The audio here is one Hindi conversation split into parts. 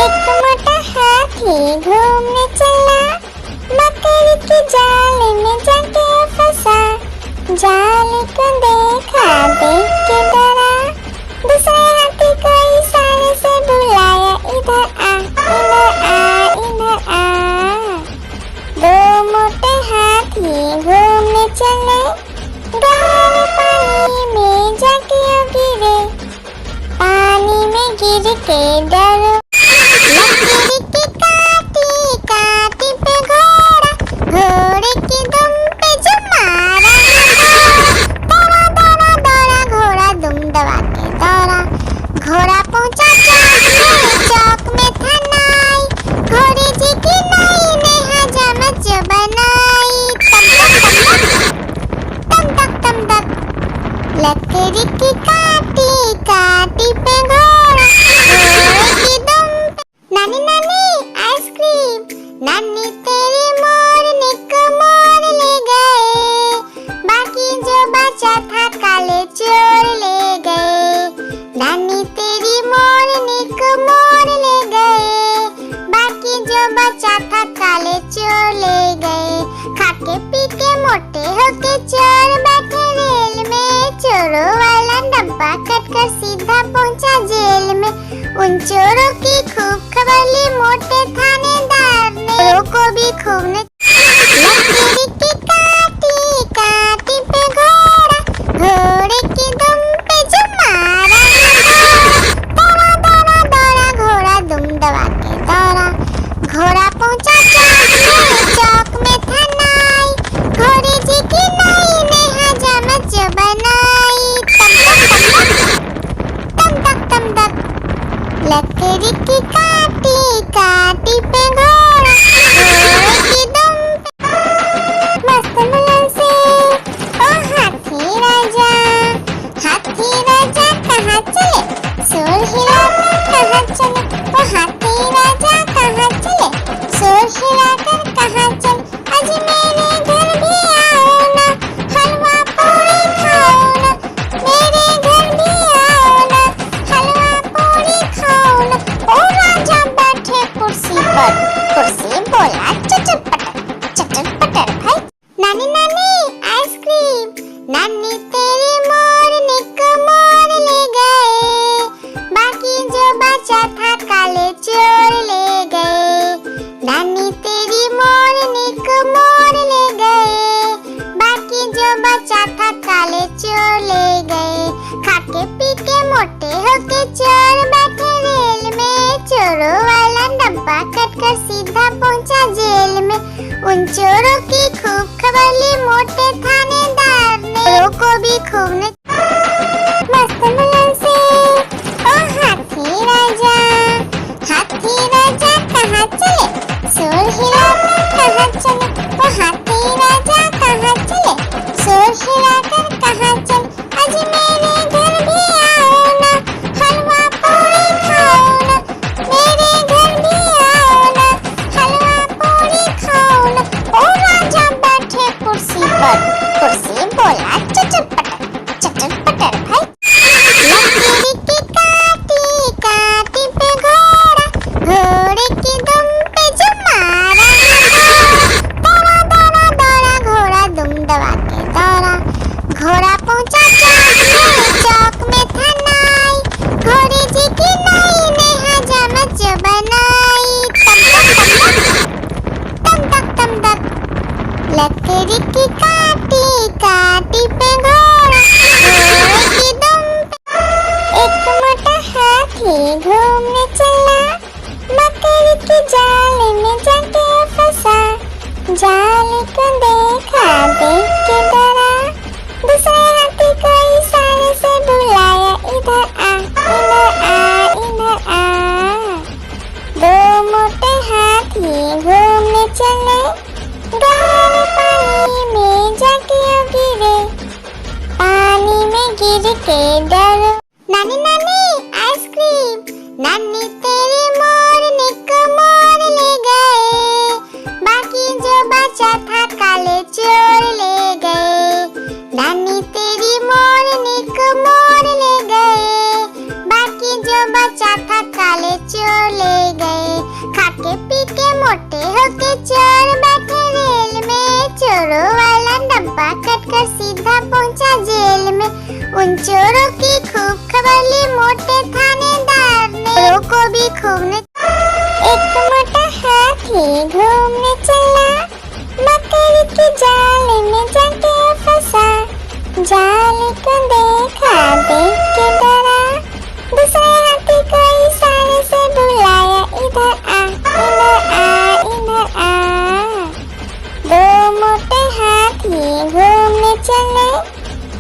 एक मोटा हाथी घूमने चला, मकड़ी के जाल में जाके फंसा। जाल को देखा, देख के डरा, दूसरे हाथी को इशारे से बुलाया, इधर आ, इधर आ, इधर आ। दो मोटे हाथी घूमने चले, गहरे पानी में जाके गिरे। पानी में गिर के डरो, लकड़ी की काटी काटी पे घोड़ा, घोड़े की दुम पे जो मारा। दौड़ा दौड़ा दौड़ा घोड़ा दुम दबा के दौड़ा। घोड़ा पहुंचा चौक में था नाई, घोड़े जी की नाई ने हजामत जो बनाई। तम तक तम तक, लकड़ी की काटी काटी पे घोड़ा, घोड़े की दुम पे। नानी नानी आइसक्रीम, नानी तेरी मोरनी को मोर ले गए, बाकी जो बचा था काले चोर ले गए। नानी तेरी मोरनी को मोर ले गए, बाकी जो बचा था काले चोर ले गए। खाके पी के मोटे होके चोर बैठे रेल में, चोरों वाला डब्बा कटकर सीधा पहुंचा जेल में। उन चोरों की खूब खबर ली मोटे थानेदार ने, चोरों को भी खूब ने। लकड़ी की काटी काटी पे घोड़ा, घोड़े की दुम पे जो मारा। दौड़ा दौड़ा दौड़ा घोड़ा दुम दबा के दौड़ा। घोड़ा पहुंचा चौक में था नाई, घोड़े जी की नाई ने हजामत जो बनाई। तम तक तम तक, लकड़ी की काटी काटी पे घोड़ा, घोड़े की दुम पे। मस्त मुलन से ओ हाथी राजा, हाथी राजा कहाँ चले, शोर हिलाकर कहाँ चले। ओ हाथी राजा कहाँ चले, शोर हिलाकर कहाँ चले। आज मेरे घर भी आओ ना, हलवा पूरी खाओ ना। मेरे घर भी आओ ना, हलवा पूरी खाओ ना। ओ राजा बैठे कुर्सी पर, कुर्सी बोला चटर पटर भाई। नानी नानी आइसक्रीम, नानी तेरी मोरनी को मोर ले गए, बाकी जो बचा था काले चोर ले गए। नानी तेरी मोरनी को मोर ले गए, बाकी जो बचा था काले चोर ले गए। खाके पी के मोटे होके चोर बैठे रेल में, चोरों वाला डब्बा कटकर सीधा पहुंचा जेल में। उन चोरों की खूब खबर ली मोटे थानेदार ने, चोरों को भी खूब ने। मस्त मुलन से ओ हाथी राजा, हाथी राजा कहाँ चले, शोर हिलाकर कहाँ चले। ओ हाथी राजा कहाँ चले, शोर हिलाकर कहाँ चले। आज मेरे घर भी आओ ना, हलवा पूरी खाओ ना। मेरे घर भी आओ ना, हलवा पूरी खाओ ना। ओ राजा बैठे कुर्सी पर, कुर्सी बोला चटर पटर भाई। लकड़ी की काटी काटी पे घोड़ा, घोड़े की दुम पे जो मारा। दौड़ा दौड़ा दौड़ा घोड़ा दुम दबा के दौड़ा। घोड़ा पहुंचा चौक में था नाई, घोड़े जी की नाई ने हजामत जो बनाई। तम तक लकड़ी की काटी काटी पे घोड़ा, घोड़े की दुम पे। एक मोटा हाथी घूमने चला, मकड़ी के जाल में जाके फंसा। जाल को देखा, देख के डरा, दूसरे हाथी को इशारे से बुलाया, इधर आ, इधर आ, इधर आ। दो मोटे हाथी घूमने चले, गहरे पानी में जाके गिरे। पानी में गिर के डरो। नानी नानी आइसक्रीम, नानी तेरी मोरनी को मोर ले गए, बाकी जो बचा था काले चोर ले गए। नानी तेरी मोरनी को मोर ले गए, बाकी जो बचा था काले चोर ले गए। उन चोरों की खूब खबर ली मोटे थानेदार ने, चोरों को भी खूब ने। एक मोटा हाथी घूमने चला, मकड़ी के जाल में जाके फंसा। जाल को देखा, देख के डरा, दूसरे हाथी को इशारे से बुलाया, इधर आ, इधर आ, इधर आ। दो मोटे हाथी घूमने चले,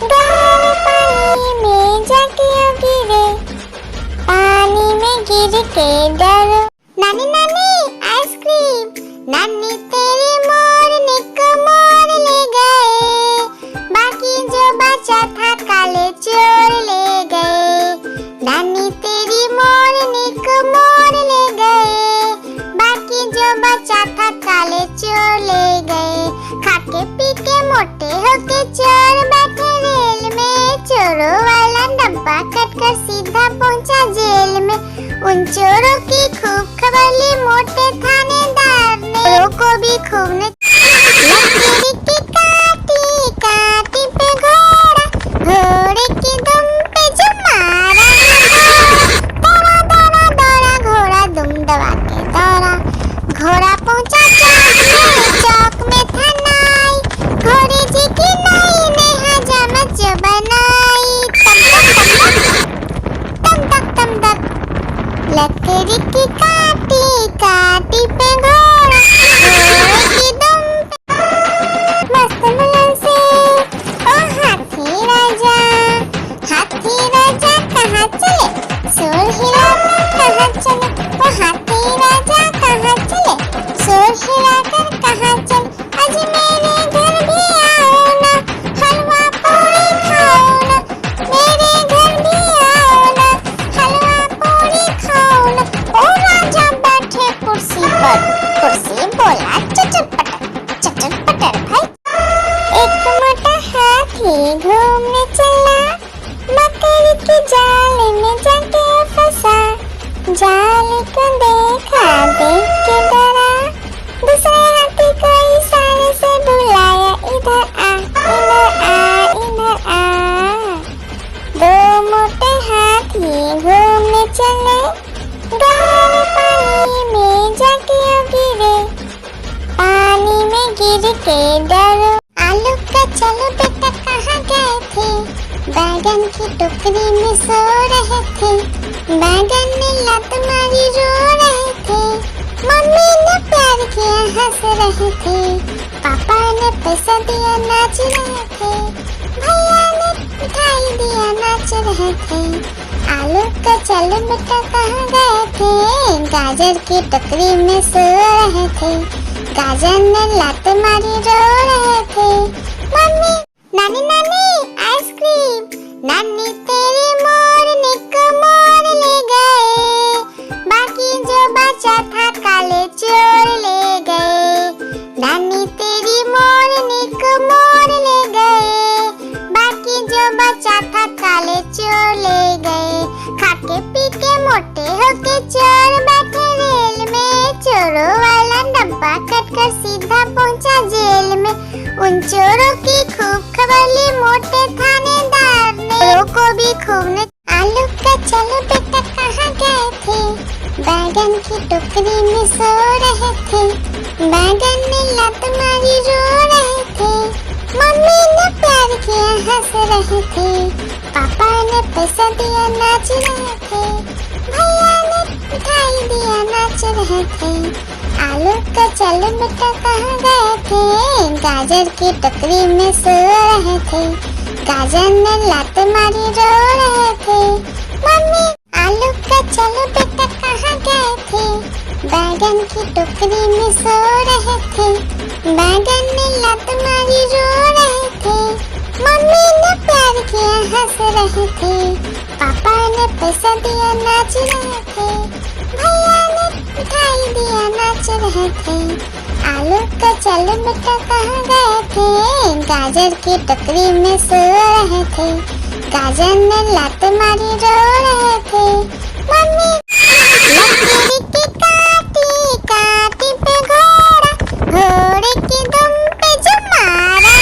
गहरे पानी में जाके गिरे। पानी में गिर के डरो, नानी नानी आइसक्रीम, नानी तेरी मोरनी को मोर ले गए, बाकी जो बचा था काले चोर ले गए। नानी तेरी मोरनी को मोर ले गए, बाकी जो बचा था काले चोर ले गए। खाके पी के मोटे होके चोर बैठे रेल में, चोरों वाला डब्बा कटकर सीधा पहुंचा जेल में। उन चोरों की खूब खबर ली मोटे थानेदार ने, चोरों को भी खूब ने। लकड़ी की काटी काटी पे घोड़ा, घोड़े की दुम पे जो मारा, दौड़ा दौड़ा दौड़ा घोड़ा दुम दबा के दौड़ा। घोड़ा पहुंचा चौक में था नाई, घोड़े जी की नाई ने हजामत जो बनाई। तम तक तम तक लकड़ी की काटी काटी पे घोड़ा, घोड़े की दुम पे मस्त मुलन से। ओ हाथी राजा कहाँ चले, सुर हिलाकर कहाँ चले। ओ हाथी राजा कहाँ चले, सुर हिलाकर कहाँ चले। आज मेरे घर भी आओ ना, हलवा पूरी खाओ ना, मेरे घर भी आओ ना, हलवा पूरी खाओ ना। ओ राजा बैठे कुर्सी पर, कुर्सी बोला चटर पटर भाई। एक मोटा हाथी घूमने चला, मकड़ी के जाल में जाके फंसा। जाल को देखा, देख के डरा, दूसरे हाथी को इशारे से बुलाया, इधर आ, इधर आ, इधर आ। दो मोटे हाथी घूमने चले, गहरे पानी में जाके गिरे। पानी में गिर के डरो, आलू का चलो बेटा कहाँ गए थे, बैगन की टोकरी में सो रहे थे। बैगन ने लत मारी रो रहे थे, मम्मी ने प्यार किया हंस रहे थे, पापा ने पैसा दिया नाच रहे थे, भैया ने मिठाई दिया नाच रहे थे। आलू का चलो बेटा कहाँ गए थे, गाजर की टोकरी में सो रहे थे। गाजर ने लात मारी रो रहे थे, मम्मी नानी नानी आइसक्रीम, नानी तेरी मोरनी को मोर ले गए, बाकी जो बचा था काले चोर ले गए। नानी तेरी मोरनी को मोर ले गए, बाकी जो बचा था काले चोर ले गए। खाके पी के मोटे होके चोर बैठे रेल में, चोरों वाला डब्बा कटकर सीधा पहुंचा जेल में। उन चोरों की खूब खबर ली मोटे थानेदार ने, चोरों को भी खूब ने। आलू का चलो बेटा कहाँ गए थे, बैगन की टोकरी में सो रहे थे। बैगन ने लत मारी रो रहे थे, मम्मी ने प्यार किया हंस रहे थे, पापा ने पैसा दिया नाच रहे थे, भैया ने मिठाई दिया नाच रहे थे। आलू का चलो बेटा कहाँ गए थे, गाजर की टोकरी में सो रहे थे। गाजर ने लात मारी रो रहे थे, मम्मी आलू का चलो बेटा कहाँ गए थे, बैगन की टोकरी में सो रहे थे। बैगन ने लात मारी रो रहे थे, मम्मी ने प्यार किया हंस रहे थे, पापा ने पैसा दिया नाच रहे थे, भैया ने मिठाई दिया नाच रहे थे। आलू का चलो बेटा कहाँ गए थे, गाजर की टोकरी में सो रहे थे। गाजर ने लात मारी रो रहे थे, मम्मी लकड़ी की काटी काटी पे घोड़ा, घोड़े की दुम पे जो मारा,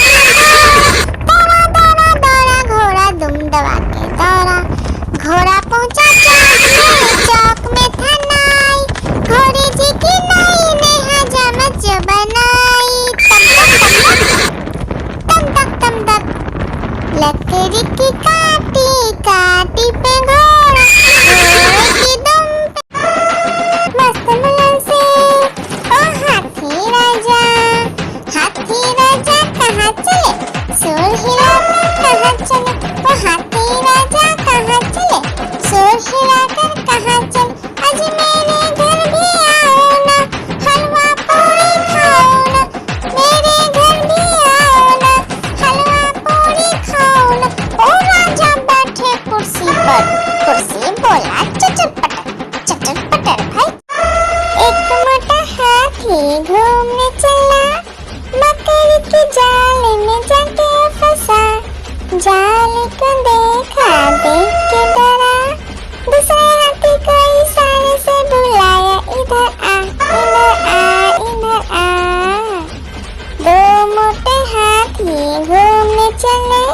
दौड़ा दौड़ा दौड़ा घोड़ा दुम दबा एक मोटा हाथी घूमने चला, मकड़ी के जाल में जाके फंसा। जाल को देखा, देख के डरा, दूसरे हाथी को इशारे से बुलाया, इधर आ, इधर आ, इधर आ। दो मोटे हाथी घूमने चले,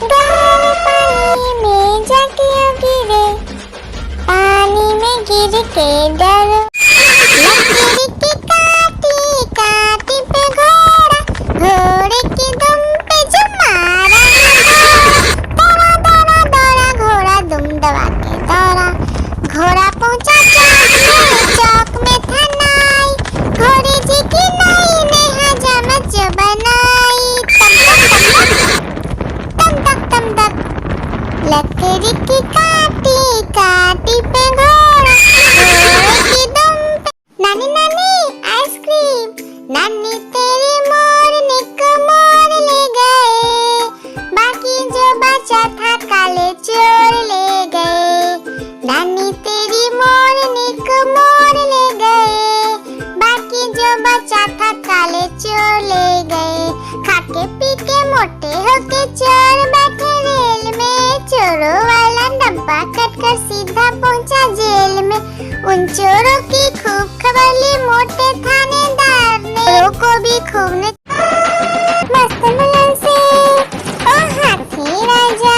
गहरे पानी में जाके गिरे। पानी में गिर के डर, लकड़ी की काटी काटी पे घोड़ा, घोड़े की दुम पे जो मारा। दौड़ा दौड़ा दौड़ा घोड़ा दुम दबा के दौड़ा। घोड़ा पहुंचा चौक में था नाई, घोड़े जी की नाई ने हजामत जो बनाई। तम तक तम तक, लकड़ी की काटी काटी पे घोड़ा, घोड़े की दुम पे। नानी नानी आइसक्रीम, नानी तेरी मोरनी को मोर ले गए, बाकी जो बचा था काले चोर ले गए। नानी तेरी मोरनी को मोर ले गए, बाकी जो बचा था काले चोर ले गए। खाके पी के मोटे होके चोर बैठे रेल में, चोरों वाला डब्बा कटकर सीधा पहुंचा जेल में। उन चोरों की खूब खबर ली मोटे थानेदार ने, चोरों को भी खूब ने मस्त मुलन से। ओ हाथी राजा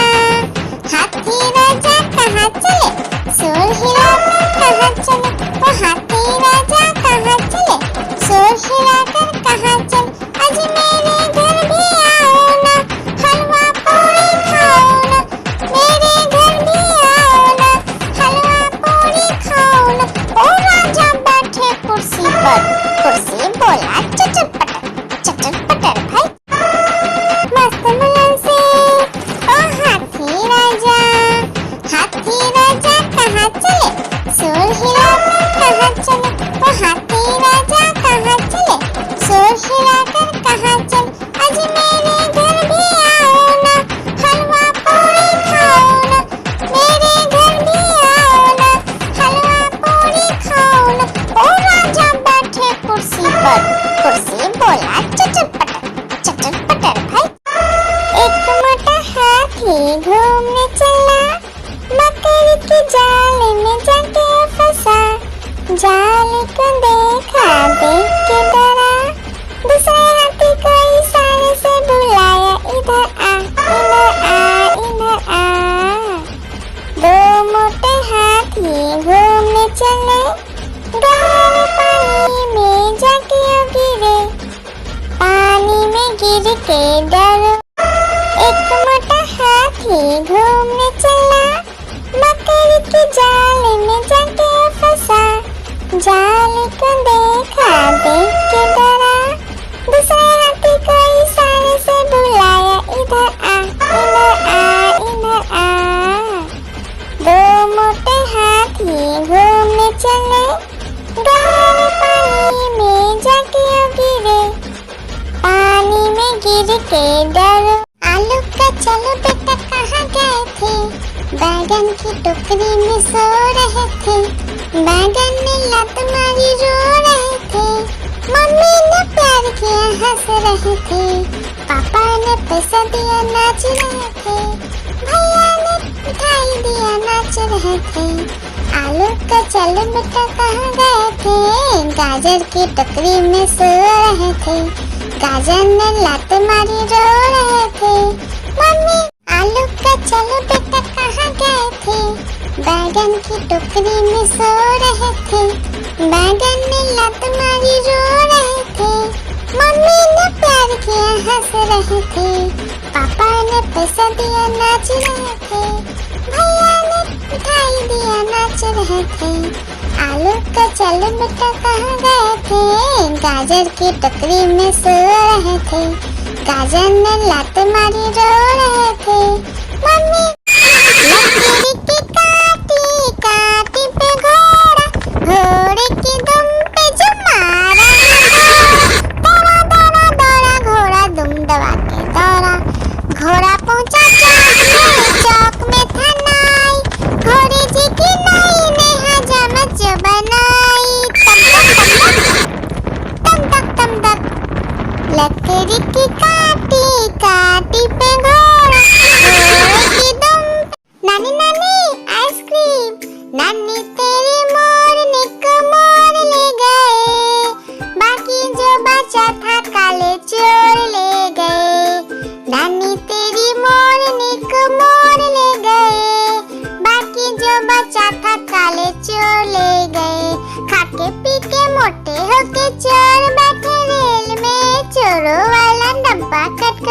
कहाँ चले, शोर हिलाकर कहाँ चले। ओ हाथी राजा कहाँ चले, शोर हिलाकर कहाँ चले। आज मेरे घर भी आओ ना, हलवा पूरी खाओ ना। मेरे घर भी आओ ना, हलवा पूरी खाओ ना। ओ राजा बैठे कुर्सी पर, कुर्सी बोला चचर पटर भाई। मस्त मुलन से। ओ हाथी राजा कहाँ चले, शोर हिलाकर कहाँ चले। ओ हाथी राजा कहाँ चले, शोर हिलाकर कहाँ चले। आज मेरे घर भी आओ ना, हलवा पूरी खाओ ना। मेरे घर भी आओ ना, हलवा पूरी खाओ ना। ओ राजा बैठे कुर्सी पर, कुर्सी बोला चचर पटर भाई। एक मोटा हाथी घूमने चला, मकड़ी के जाल में जाके फंसा। जाल को देखा, देख के डरा, दूसरे हाथी को इशारे से बुलाया, इधर आ, इधर आ, इधर आ। दो मोटे हाथी घूमने चले, गहरे पानी में जाके गिरे। पानी में गिर के डर, एक मोटा हाथी घूमने चला, मकड़ी के जाल में जाके फंसा। जाल को देखा, देख के डरा, दूसरे हाथी को इशारे से बुलाया, इधर आ, इधर आ, इधर आ। दो मोटे हाथी घूमने चले, गहरे पानी में जाके गिरे। पानी में गिर के डर, आलू का चलो बेटा कहाँ गए थे, बैगन की टोकरी में सो रहे थे। बैगन ने लत मारी रो रहे थे, मम्मी ने प्यार किया हंस रहे थे। पापा ने पैसा दिया नाच रहे थे, भैया ने मिठाई दिया नाच रहे थे। आलू का चलो बेटा कहाँ गए थे, गाजर की टोकरी में सो रहे थे। गाजर ने लात मारी रो रहे थे, मम्मी आलू का चलो बेटा कहाँ गए थे, बैगन की टोकरी में सो रहे थे। बैगन ने लात मारी रो रहे थे, मम्मी ने प्यार किया हंस रहे थे। पापा ने पैसा दिया नाच रहे थे, भैया ने मिठाई दिया नाच रहे थे। आलू का चलो बेटा कहाँ गए थे, गाजर की टोकरी में सो रहे थे। गाजर ने लात मारी रो रहे थे, मम्मी लकड़ी की काटी काटी पे घोड़ा, घोड़े की दुम पे जो मारा। दौड़ा दौड़ा दौड़ा घोड़ा दुम दबा के दौड़ा। घोड़ा पहुंचा चौक में था नाई, घोड़े जी की नाई ने हजामत जो बनाई।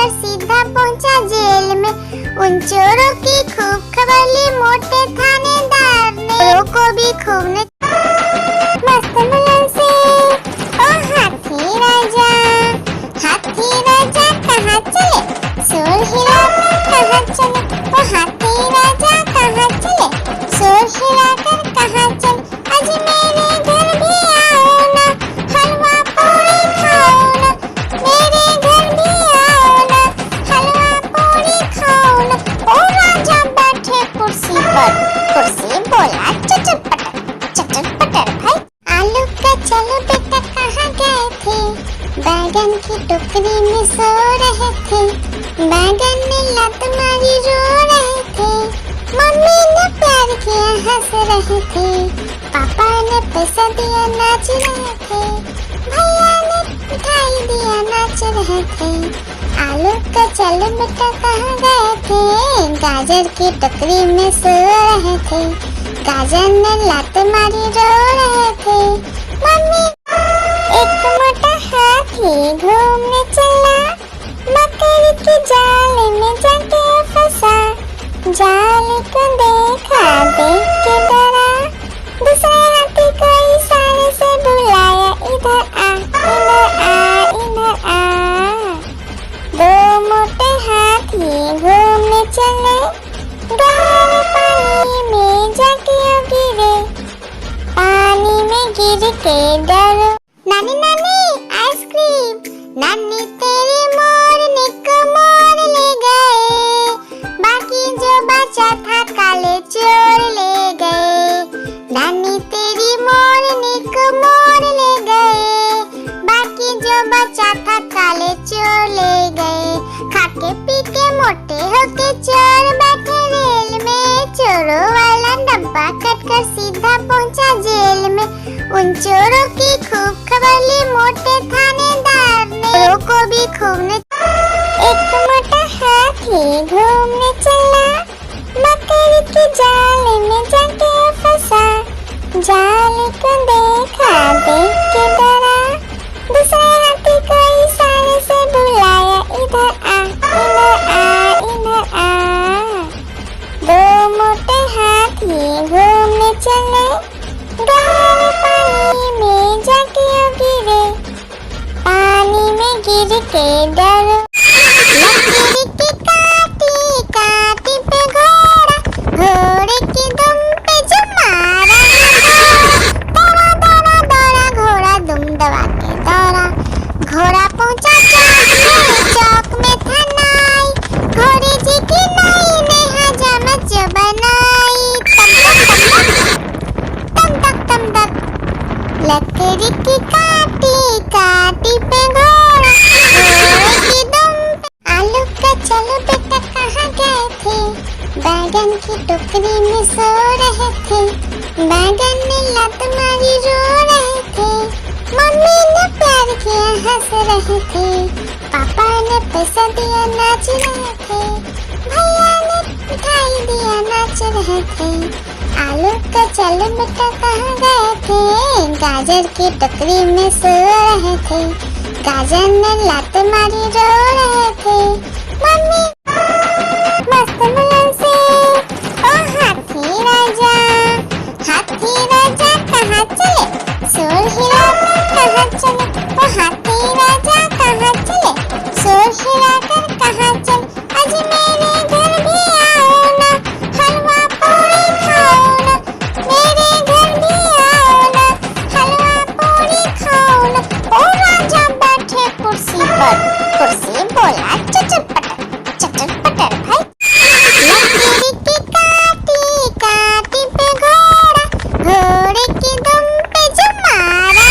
कर सीधा पहुंचा जेल में। उन चोरों की खूब खबर ली मोटे थानेदार ने, चोरों को भी खूब ने मस्त मुलन से ओ हाथी राजा कहाँ चले, शोर हिलाकर कहाँ चले, ओ हाथी राजा कहाँ चले, शोर हिलाकर कहाँ चले। आज मेरे घर भी आओ ना, हलवा पूरी खाओ ना, मेरे घर भी आओ ना, हलवा पूरी खाओ ना। ओ राजा बैठे कुर्सी पर, कुर्सी बोला चटर पटर भाई। आलू का चलो बेटा कहाँ गए थे, बैगन की टोकरी में सो रहे थे, बैगन ने लात मारी रो रहे थे, मम्मी ने प्यार किया हंस रहे थे, पापा ने पैसा दिया नाच रहे थे, भैया ने मिठाई दिया नाच रहे थे। आलू का चलो बेटा कहाँ गए थे, गाजर की टोकरी में सो रहे थे, गाजर ने लात मारी रो रहे थे, मम्मी। एक मोटा हाथी घूमने चला, मकड़ी के जाल में जाके फंसा, जाल को देखा देख के डरा, दूसरे हाथी को इशारे से बुलाया इधर आ इधर आ इधर आ। दो मोटे हाथी घूमने चले, गहरे पानी में जाके गिरे, पानी में गिर के डरो। नानी नानी आइसक्रीम, नानी तेरी मोरनी को मोर ले गए, बाकी जो बचा था काले चोर ले गए। नानी तेरी मोरनी को मोर ले गए, बाकी जो बचा था काले चोर ले गए। खाके पी के मोटे होके चोर बैठे रेल में, चोरों वाला डब्बा कटकर सीधा पहुंचा जेल में। उन चोरों की खूब खबर ली मोटे थानेदार ने, चोरों को भी खूब ने। एक मोटा हाथी घूमने चला, मकड़ी के जाल में जाके फंसा, जाल को देखा देख के डरा, दूसरे हाथी को इशारे से बुलाया इधर आ इधर आ इधर आ। दो मोटे हाथी घूमने चले, गहरे पानी में जाके गिरे, पानी में गिर के डरो। लकड़ी की काटी काटी पे घोड़ा, घोड़े की दुम पे जो मारा, दौड़ा दौड़ा दौड़ा घोड़ा दुम दबा के दौड़ा। घोड़ा पहुंचा चौक में था नाई, घोड़े जी की नई ने हजामत जो बनाई। तम तक लकड़ी की काटी काटी पे घोड़ा, घोड़े की दुम पे। आलू का चलो बेटा कहाँ गए थे, बैगन की टोकरी में सो रहे थे, बैगन ने लात मारी रो रहे थे, मम्मी ने प्यार किया हंस रहे थे, पापा ने पैसा दिया नाच रहे थे, भैया ने मिठाई दिया नाच रहे थे। आलू का चलो बेटा कहाँ गए थे, गाजर की टोकरी में सो रहे थे, गाजर ने लात मारी रो रहे थे, मम्मी। मस्त मुलन से ओ हाथी राजा कहाँ चले, शोर हिलाकर कहाँ चले, ओ हाथी राजा कहाँ चले, शोर हिलाकर कहाँ चले। आज मेरे घर भी आओ ना, हलवा पूरी खाओ ना, मेरे घर भी आओ ना, हलवा पूरी खाओ ना। ओ राजा बैठे कुर्सी पर, कुर्सी बोला चटर पटर भाई। लकड़ी की काटी काटी पे घोड़ा, घोड़े की दुम पे जो मारा,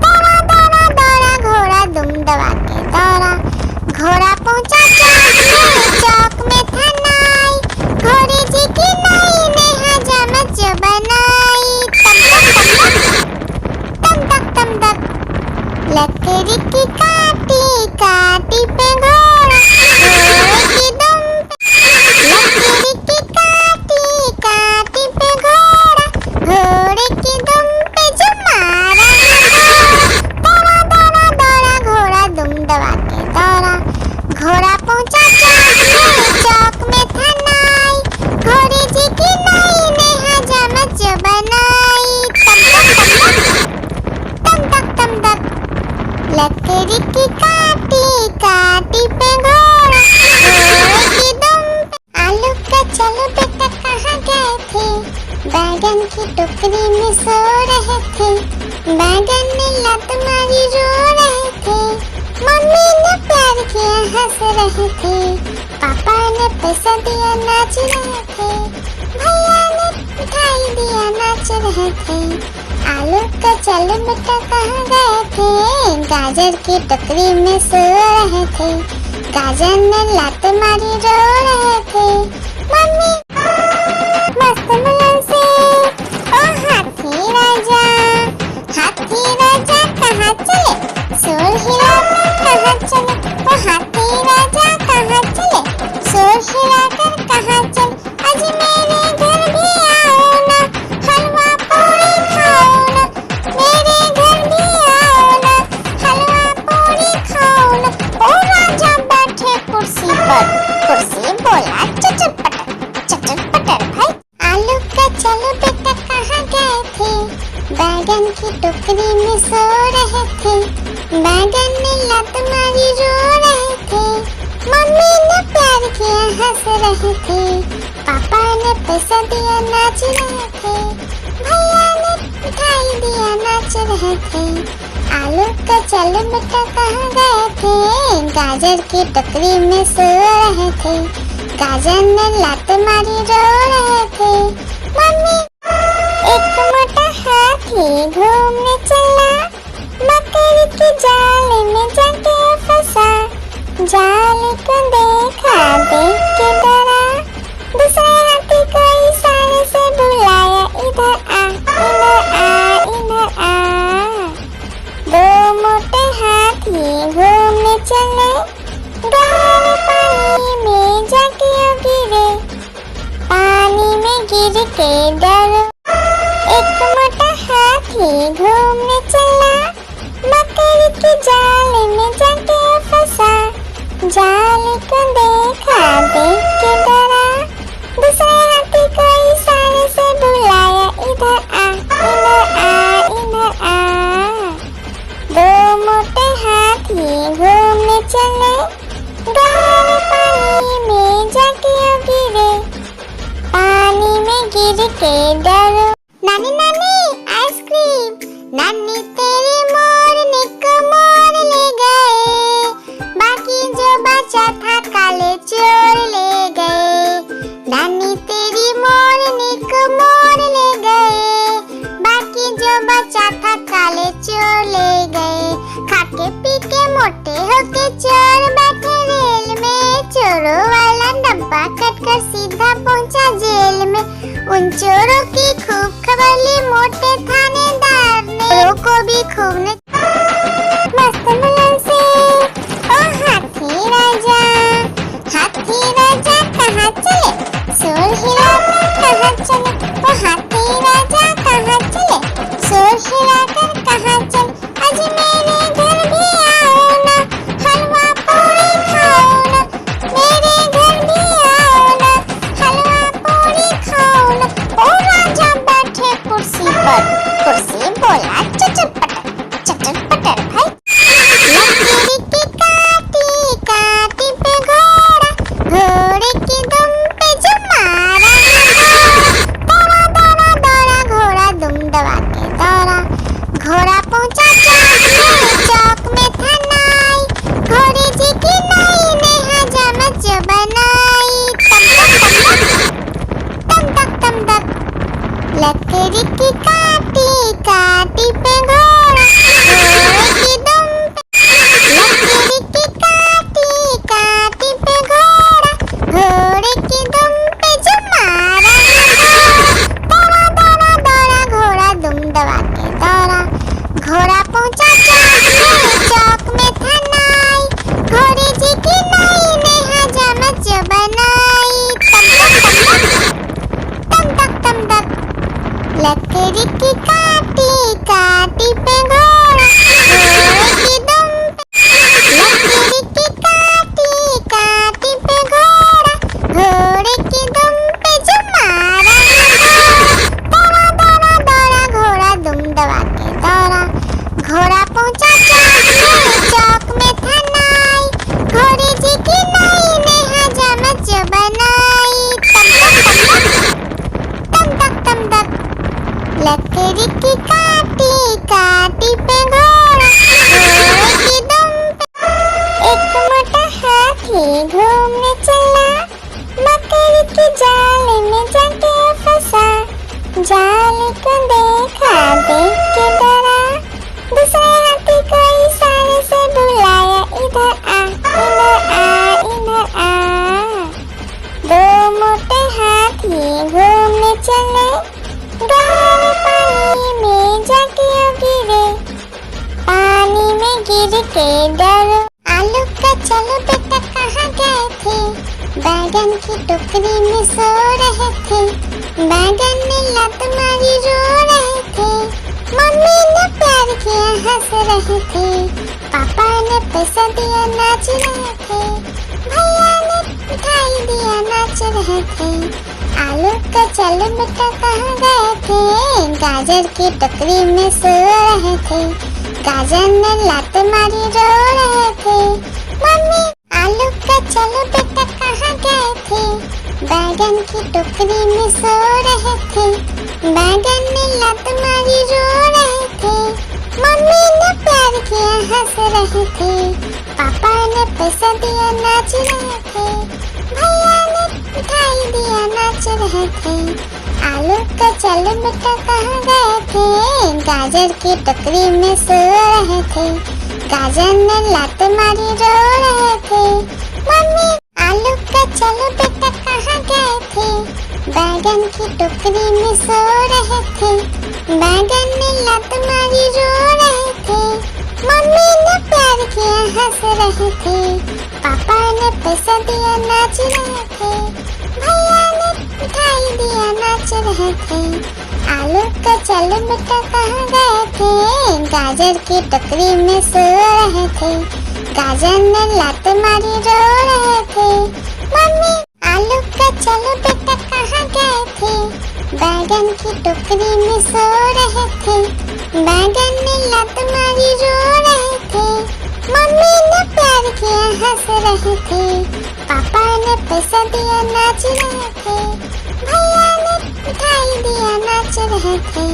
दौड़ा दौड़ा दौड़ा घोड़ा दुम दबा के दौड़ा। घोड़ा पहुंचा चौक में था नाई, घोड़े जी की नई ने हजामत जो बनाई। तम तक लकड़ी की काटी काटी पे घोड़ा, घोड़े की दुम पे। लकड़ी की काटी काटी पे घोड़ा, घोड़े की दुम पे जो मारा, दौड़ा दौड़ा दौड़ा घोड़ा दुम दबा के दौड़ा। टोकरी में सो रहे थे, बैगन ने लात मारी रो रहे थे, मम्मी ने प्यार किया हंस रहे थे, पापा ने पैसा दिया नाच रहे थे, भैया ने मिठाई दिया नाच रहे थे। आलू का चलो बेटा कहाँ गए थे, गाजर की टोकरी में सो रहे थे, गाजर ने लात मारी रो रहे थे, मम्मी मस्त मुलायम से ओ हाथी राजा कहाँ चले, शोर हिलाकर कहाँ चले, ओ हाथी राजा कहाँ चले, शोर हिलाकर कहाँ चले, आज मेरे घर भी आओ ना, हलवा पूरी खाओ ना, मेरे घर भी आओ ना, हलवा पूरी खाओ ना। ओ राजा बैठे कुर्सी पर, कुर्सी बोला चचर पटर भाई। आलू का चलो बेटा कहाँ गए थे, बैगन की टोकरी में सो रहे थे, बैगन ने लात मारी रो रहे थे, मम्मी ने प्यार किया हंस रहे थे, पापा ने पैसा दिया नाच रहे थे, भैया ने मिठाई दिया नाच रहे थे। आलू का चलो बेटा कहाँ गए थे, गाजर की टोकरी में सो रहे थे, गाजर ने लात मारी रो रहे थे, मम्मी एक मोटा हाथी घूमने चला, मकड़ी के जाल में जाके फंसा, जाल को देखा देख के डरा, दूसरे हाथी को इशारे से बुलाया, इधर आ इधर आ इधर आ। दो मोटे हाथी घूमने चले, गहरे पानी में जाके गिरे, पानी में गिर के डरो। एक मोटा हाथी घूमने चला, मकड़ी के जाल में जाके फंसा, जाल को देखा देख के डरा, दूसरे हाथी को इशारे से बुलाया, इधर आ इधर आ इधर आ। दो मोटे हाथी घूमने चले, गहरे पानी में जाके गिरे, पानी में गिर के डरो। नानी नानी आइसक्रीम, नानी तेरी मोरनी को मोर ले गए, बाकी जो बचा था काले चोर ले गए, नानी तेरी मोरनी को मोर ले गए, बाकी जो बचा था काले चोर ले गए। खाके पी के मोटे होके चोर बैठे रेल में, चोरों वाला डब्बा कटकर सीधा पहुंचा जेल में, उन चोरों की खूब खबर ली मोटे थानेदार ने, चोरों को भी खूब ने मस्त मुलायम से ओ हाथी राजा कहाँ चले, शोर हिलाकर कहाँ चले, ओ हाथी राजा कहाँ चले, शोर हिलाकर कहाँ चले, आज मेरे घर भी आओ ना, हलवा पूरी खाओ ना, मेरे घर भी आओ ना, हलवा पूरी खाओ ना। ओ राजा बैठे कुर्सी पर, कुर्सी बोला चचर पटर भाई। लकड़ी की काटी काटी पे घोड़ा, घोड़े की दुम पे जो मारा, दौड़ा दौड़ा दौड़ा घोड़ा दुम दबा के दौड़ा, घोड़ा पहुंचा चौक में था नाई, घोड़े जी की नाई ने हजामत जो बनाई, तम तक लकड़ी की काटी काटी पे घोड़ा, घोड़े की दुम पे, लकड़ी की काटी काटी पे घोड़ा, घोड़े की दुम पे जो मारा, दौड़ा दौड़ा दौड़ा घोड़ा दुम दबा के दौड़ा, घोड़ा पहुंचा से डरो। आलू का चलो बेटा कहाँ गए थे, बैगन की टोकरी में सो रहे थे। बैगन ने लात मारी रो रहे थे, मम्मी ने प्यार किया हंस रहे थे, पापा ने पैसा दिया नाच रहे थे, भैया ने मिठाई दिया नाच रहे थे। आलू का चलो बेटा कहाँ गए थे, गाजर की टोकरी में सो रहे थे। गाजर ने लात मारी रो रहे थे, मम्मी। आलू का चलो बेटा कहाँ गए थे, बैगन की टोकरी में सो रहे थे। बैगन ने लात मारी रो रहे थे, मम्मी ने प्यार किया हंस रहे थे, पापा ने पैसा दिया नाच रहे थे, भैया ने मिठाई दिया नाच रहे थे। आलू का चलो बेटा कहाँ गए थे, गाजर की टोकरी में सो रहे थे। गाजर ने लात मारी रो रहे थे, मम्मी। आलू का चलो बेटा कहाँ गए थे, बैगन की टोकरी में सो रहे थे। बैगन ने लात मारी रो रहे थे, मम्मी ने प्यार किया हंस रहे थे, पापा ने पैसा दिया नाच रहे थे, भैया ने मिठाई दिया नाच रहे थे। आलू का चलो बेटा कहाँ गए थे, गाजर की टोकरी में सो रहे थे। गाजर ने लात मारी रो रहे थे, मम्मी। आलू का चलो बेटा कहाँ गए थे, बैगन की टोकरी में सो रहे थे। बैगन ने लात मारी रो रहे थे, मम्मी ने प्यार किया हंस रहे थे, पापा ने पैसा दिया नाच रहे थे, भैया ने मिठाई दिया नाच रहे थे।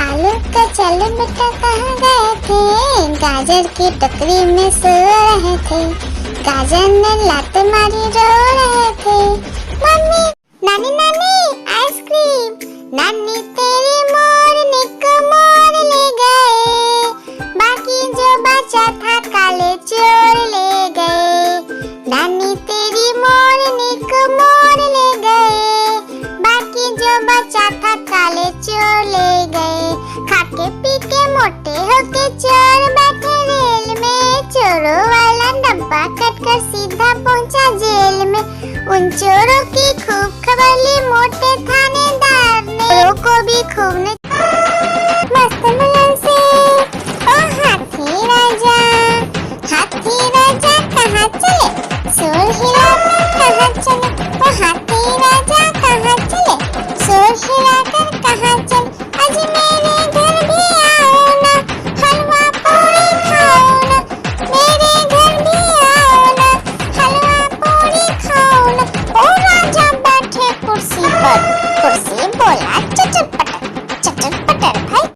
आलू का चलो बेटा कहाँ गए थे, गाजर की टोकरी में सो रहे थे। गाजर ने लात मारी रो रहे थे, मम्मी। नानी नानी आइसक्रीम, नानी तेरी मोरनी को मोर ले गए, बाकी जो बचा था काले चोर ले गए। नानी तेरी मोरनी को मोर ले गए, बाकी जो बचा था काले चोर ले गए। खाके पी के मोटे होके चोर बैठे रेल में, चोरों वाला डब्बा कटकर सीधा पहुंचा जेल में। उन चोरों की खूब खबर ली मोटे थानेदार ने, चोरों को भी खूब